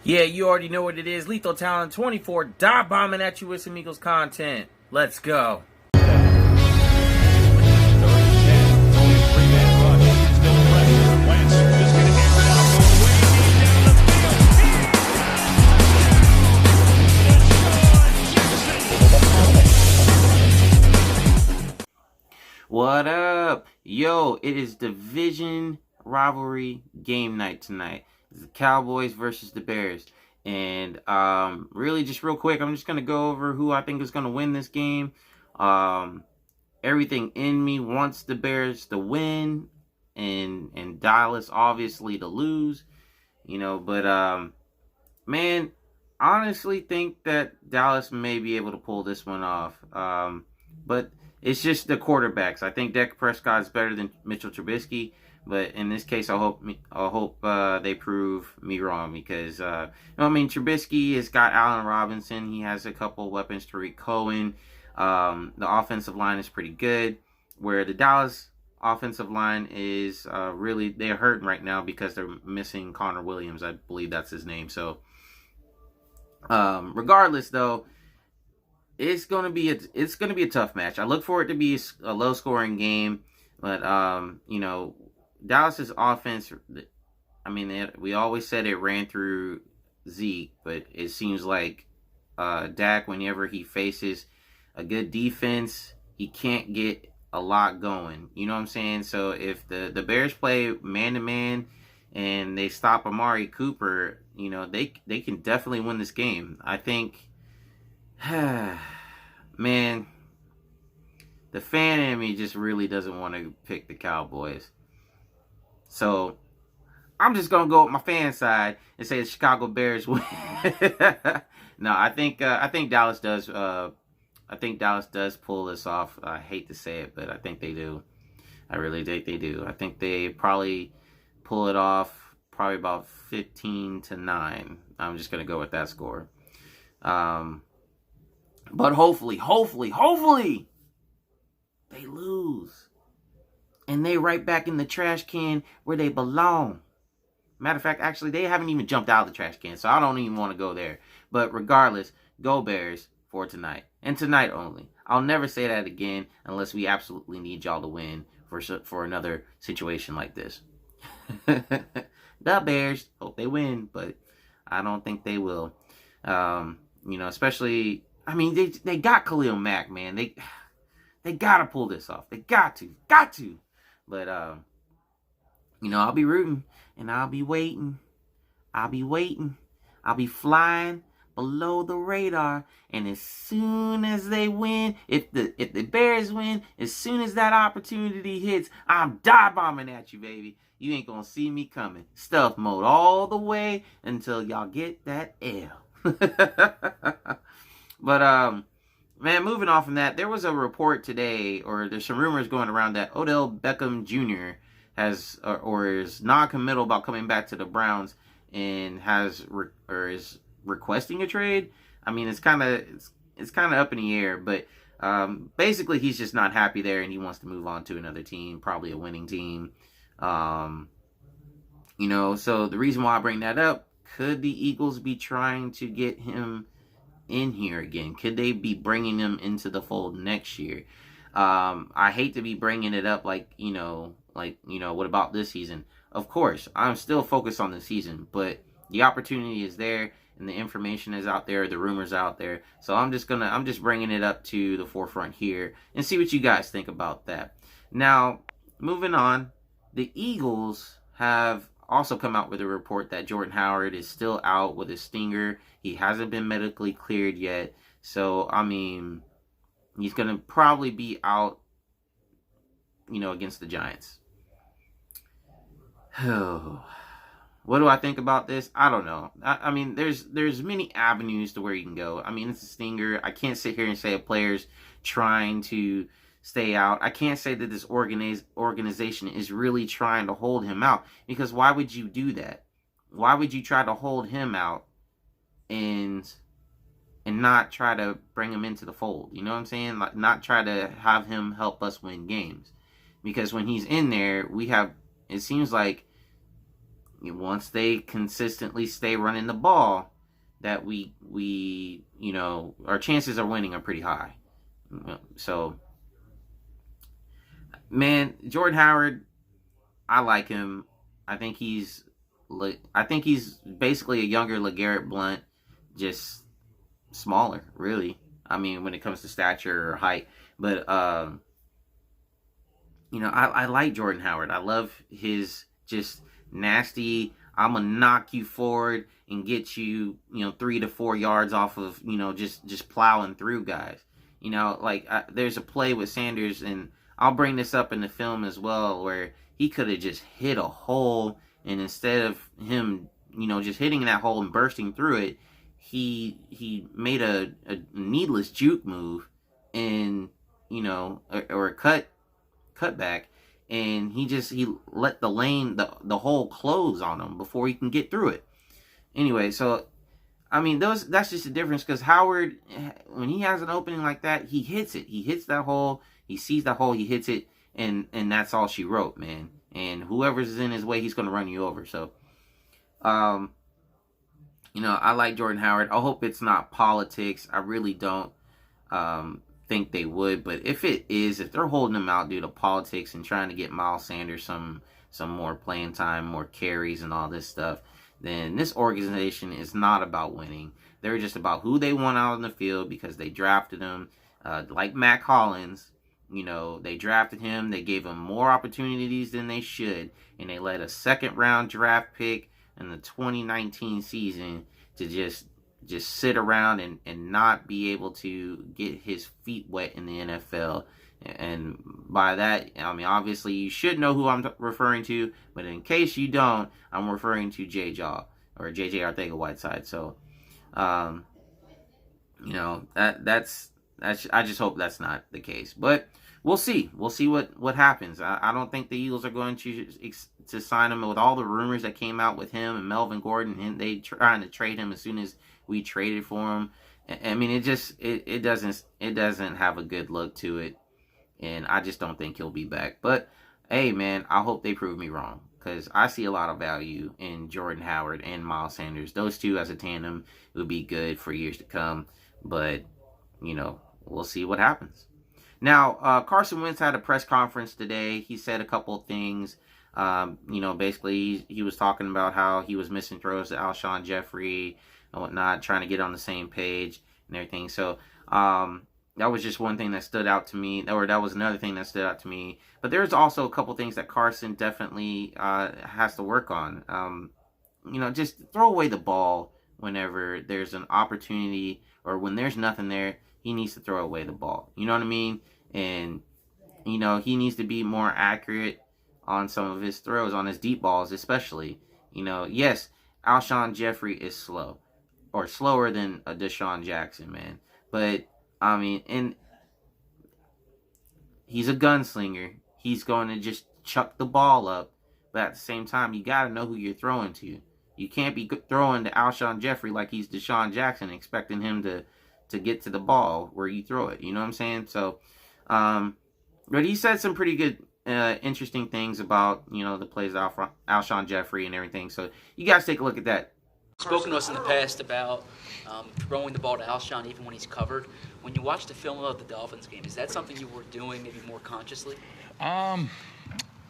Yeah, you already know what it is. Lethal Talent 24, dive bombing at you with some Eagles content. Let's go. What up? Yo, it is division rivalry game night tonight. It's the Cowboys versus the Bears. And really just real quick, I'm just going to go over who I think is going to win this game. Everything in me wants the Bears to win and Dallas obviously to lose. But man, honestly think that Dallas may be able to pull this one off. But it's just the quarterbacks. I think Dak Prescott is better than Mitchell Trubisky, but in this case, I hope they prove me wrong because Trubisky has got Allen Robinson. He has a couple weapons. Tariq Cohen. The offensive line is pretty good. Where the Dallas offensive line is they're hurting right now because they're missing Connor Williams. I believe that's his name. So regardless, though. It's gonna be a tough match. I look for it to be a low scoring game, but Dallas's offense. I mean, we always said it ran through Zeke, but it seems like Dak, whenever he faces a good defense, he can't get a lot going. You know what I'm saying? So if the Bears play man to man and they stop Amari Cooper, they can definitely win this game. I think. Man, the fan in me just really doesn't want to pick the Cowboys. So I'm just gonna go with my fan side and say the Chicago Bears win. No, I think Dallas does. I think Dallas does pull this off. I hate to say it, but I think they do. I really think they do. I think they probably pull it off. Probably about 15-9. I'm just gonna go with that score. But hopefully, they lose. And they right back in the trash can where they belong. Matter of fact, actually, they haven't even jumped out of the trash can, so I don't even want to go there. But regardless, go Bears for tonight. And tonight only. I'll never say that again unless we absolutely need y'all to win for another situation like this. The Bears, hope they win, but I don't think they will. Especially... I mean, they got Khalil Mack, man. They gotta pull this off. They got to. But I'll be rooting and I'll be waiting. I'll be flying below the radar. And as soon as they win, if the Bears win, as soon as that opportunity hits, I'm dive bombing at you, baby. You ain't gonna see me coming. Stealth mode all the way until y'all get that L. But, man, moving on from that, there was a report today, or there's some rumors going around that Odell Beckham Jr. has, or is non-committal about coming back to the Browns and is requesting a trade. I mean, it's kind of up in the air, but basically he's just not happy there and he wants to move on to another team, probably a winning team. So the reason why I bring that up, could the Eagles be trying to get him in here again? Could they be bringing him into the fold next year? I hate to be bringing it up what about this season? Of course, I'm still focused on the season, but the opportunity is there and the information is out there, the rumors out there. So I'm just bringing it up to the forefront here and see what you guys think about that. Now, moving on, the Eagles have also come out with a report that Jordan Howard is still out with a stinger. He hasn't been medically cleared yet. So, I mean, he's going to probably be out, against the Giants. What do I think about this? I don't know. I mean, there's many avenues to where you can go. I mean, it's a stinger. I can't sit here and say a player's trying to stay out. I can't say that this organization is really trying to hold him out, because why would you do that? Why would you try to hold him out and not try to bring him into the fold? You know what I'm saying? Like, not try to have him help us win games. Because when he's in there, it seems like once they consistently stay running the ball, that we our chances of winning are pretty high. So, man, Jordan Howard, I like him. I think he's basically a younger LeGarrette Blount, just smaller, really. I mean, when it comes to stature or height, but I like Jordan Howard. I love his just nasty. I'm gonna knock you forward and get you, 3 to 4 yards off of, just plowing through guys. Like there's a play with Sanders, and I'll bring this up in the film as well, where he could have just hit a hole, and instead of him, just hitting that hole and bursting through it, he made a needless juke move, and or a cutback, and he let the lane, the hole close on him before he can get through it. Anyway, so I mean, that's just the difference, because Howard, when he has an opening like that, he hits it. He hits that hole. He sees that hole. He hits it, and that's all she wrote, man. And whoever's in his way, he's going to run you over. So, I like Jordan Howard. I hope it's not politics. I really don't think they would. But if it is, if they're holding him out due to politics and trying to get Miles Sanders some more playing time, more carries, and all this stuff, then this organization is not about winning. They're just about who they want out in the field because they drafted him. Like Mac Hollins, they drafted him. They gave him more opportunities than they should, and they let a second-round draft pick in the 2019 season to just sit around and not be able to get his feet wet in the NFL. And by that, I mean, obviously you should know who I'm referring to, but in case you don't, I'm referring to J-Jaw, or J.J. Arcega-Whiteside. So, that's I just hope that's not the case. But we'll see. We'll see what happens. I don't think the Eagles are going to sign him with all the rumors that came out with him and Melvin Gordon, and they trying to trade him as soon as we traded for him. I mean, it doesn't have a good look to it. And I just don't think he'll be back. But, hey, man, I hope they prove me wrong, because I see a lot of value in Jordan Howard and Miles Sanders. Those two as a tandem would be good for years to come. But, we'll see what happens. Now, Carson Wentz had a press conference today. He said a couple of things. Basically, he was talking about how he was missing throws to Alshon Jeffrey and whatnot, trying to get on the same page and everything. So, that was just one thing that stood out to me, or that was another thing that stood out to me. But there's also a couple things that Carson definitely has to work on. Just throw away the ball whenever there's an opportunity, or when there's nothing there, he needs to throw away the ball. You know what I mean? And, he needs to be more accurate on some of his throws, on his deep balls especially. Yes, Alshon Jeffrey is slow, or slower than a Deshaun Jackson, man. But I mean, and he's a gunslinger. He's going to just chuck the ball up. But at the same time, you got to know who you're throwing to. You can't be throwing to Alshon Jeffrey like he's Deshaun Jackson, expecting him to get to the ball where you throw it. You know what I'm saying? So, but he said some pretty good, interesting things about, the plays of Alshon Jeffrey and everything. So you guys take a look at that. Spoken to us in the past about throwing the ball to Alshon even when he's covered. When you watch the film of the Dolphins game, is that something you were doing maybe more consciously? I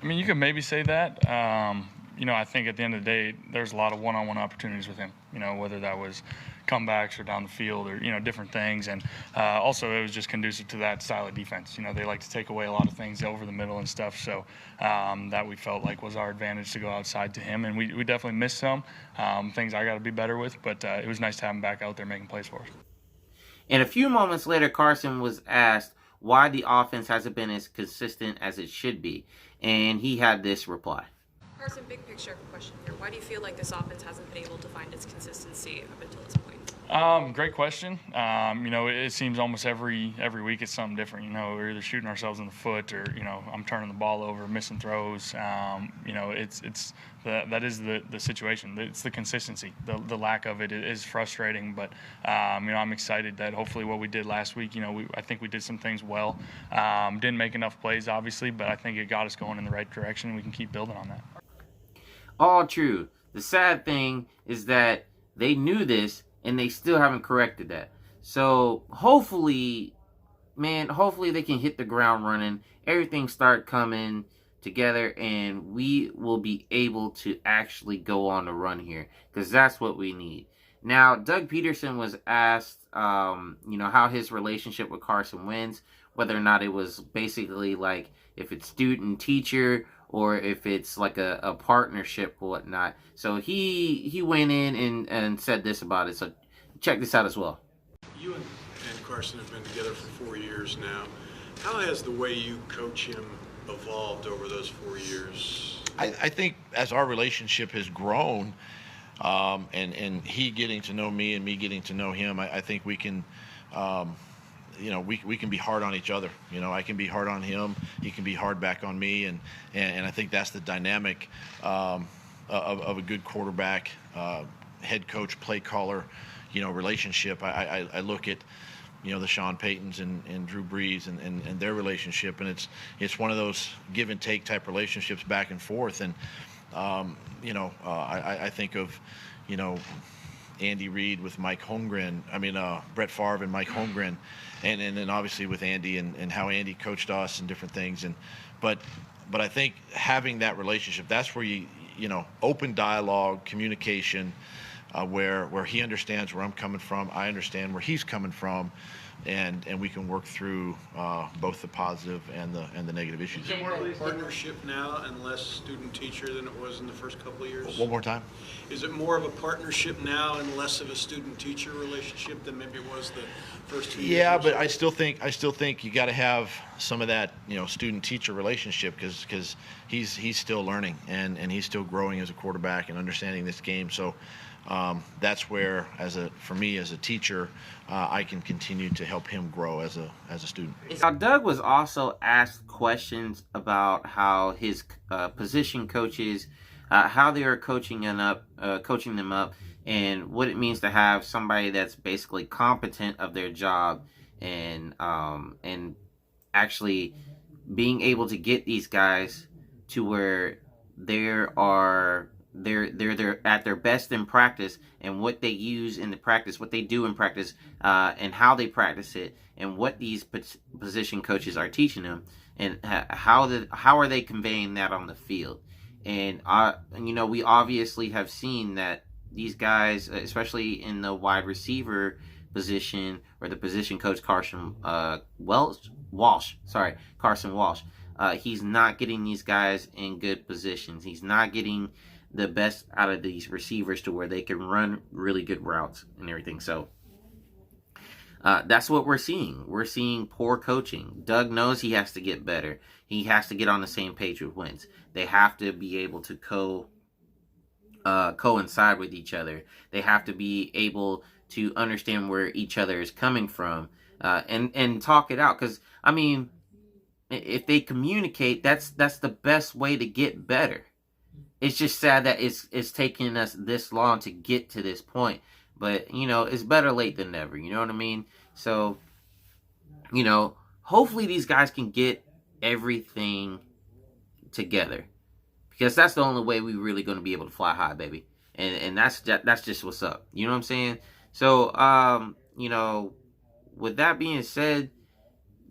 mean, you could maybe say that. I think at the end of the day, there's a lot of one-on-one opportunities with him, whether that was comebacks or down the field or, different things. And also it was just conducive to that style of defense. They like to take away a lot of things over the middle and stuff. So that we felt like was our advantage to go outside to him. And we definitely missed some things I got to be better with. But it was nice to have him back out there making plays for us. And a few moments later, Carson was asked why the offense hasn't been as consistent as it should be. And he had this reply. Carson, big picture question here. Why do you feel like this offense hasn't been able to find its consistency up until this point? Great question. It seems almost every week it's something different. We're either shooting ourselves in the foot or, I'm turning the ball over, missing throws. That is the situation. It's the consistency. The lack of it is frustrating. But, I'm excited that hopefully what we did last week, I think we did some things well. Didn't make enough plays, obviously, but I think it got us going in the right direction. We can keep building on that. All true. the sad thing is that they knew this and they still haven't corrected that. So hopefully, man, hopefully they can hit the ground running. Everything start coming together, and we will be able to actually go on the run here, because that's what we need. Now, Doug Peterson was asked, how his relationship with Carson Wentz, whether or not it was basically like if it's student teacher or if it's like a partnership or whatnot. So he went in and said this about it. So check this out as well. You and Carson have been together for 4 years now. How has the way you coach him evolved over those 4 years? I think as our relationship has grown, and he getting to know me and me getting to know him, I think we can, we can be hard on each other. I can be hard on him, he can be hard back on me, and I think that's the dynamic of a good quarterback, head coach, play caller, relationship. I look at the Sean Paytons and Drew Brees and their relationship, and it's one of those give and take type relationships back and forth. And I think of Andy Reid with Mike Holmgren. Brett Favre and Mike Holmgren, and then obviously with Andy and how Andy coached us and different things. But I think having that relationship, that's where you open dialogue, communication. Where he understands where I'm coming from, I understand where he's coming from, and we can work through both the positive and the negative issues. Is it more of a partnership now and less student-teacher than it was in the first couple of years? One more time. Is it more of a partnership now and less of a student-teacher relationship than maybe it was the first 2 years? Yeah, but I still think you got to have some of that student-teacher relationship, because he's still learning and he's still growing as a quarterback and understanding this game. So. That's where, for me as a teacher, I can continue to help him grow as a student. Now, Doug was also asked questions about how his position coaches, how they are coaching them up, and what it means to have somebody that's basically competent of their job, and actually being able to get these guys to where they're at their best in practice, and what they use in the practice, what they do in practice, and how they practice it, and what these position coaches are teaching them, and how are they conveying that on the field. And we obviously have seen that these guys, especially in the wide receiver position, or the position coach Carson Walsh, he's not getting these guys in good positions. He's not getting the best out of these receivers to where they can run really good routes and everything. So that's what we're seeing. We're seeing poor coaching. Doug knows he has to get better. He has to get on the same page with Wentz. They have to be able to coincide with each other. They have to be able to understand where each other is coming from, and talk it out. Because if they communicate, that's the best way to get better. It's just sad that it's taking us this long to get to this point. But, it's better late than never. You know what I mean? So, hopefully these guys can get everything together. Because that's the only way we're really going to be able to fly high, baby. And that's just what's up. You know what I'm saying? So, with that being said,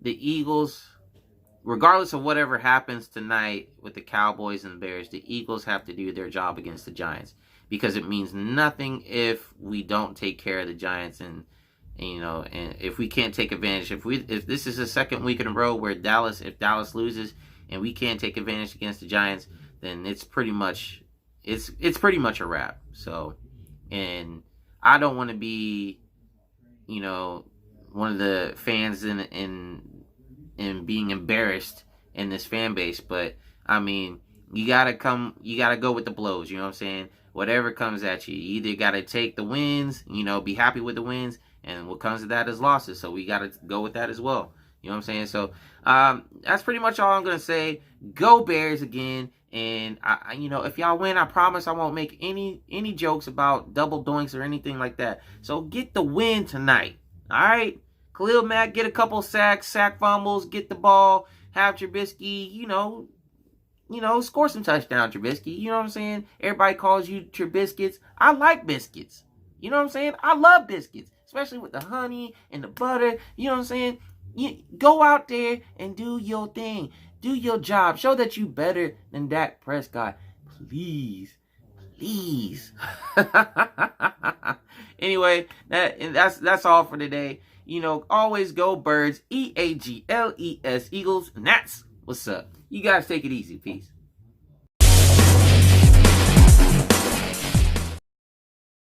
the Eagles, regardless of whatever happens tonight with the Cowboys and the Bears, the Eagles have to do their job against the Giants, because it means nothing if we don't take care of the Giants, and if we can't take advantage, if this is the second week in a row where if Dallas loses and we can't take advantage against the Giants, then it's pretty much a wrap. So, and I don't want to be one of the fans in being embarrassed in this fan base, but you gotta go with the blows. You know what I'm saying? Whatever comes at you either gotta take the wins, be happy with the wins, and what comes to that is losses. So we gotta go with that as well. You know what I'm saying? So that's pretty much all I'm gonna say. Go Bears again, and if y'all win, I promise I won't make any jokes about double doinks or anything like that. So get the win tonight. All right. Khalil Mack, get a couple sacks, sack fumbles, get the ball, have Trubisky, score some touchdowns, Trubisky. You know what I'm saying? Everybody calls you Trubiscuits. I like biscuits. You know what I'm saying? I love biscuits, especially with the honey and the butter. You know what I'm saying? You go out there and do your thing. Do your job. Show that you better than Dak Prescott. Please. Anyway, that's all for today. Always go Birds. EAGLES, Eagles. And that's what's up. You guys take it easy. Peace.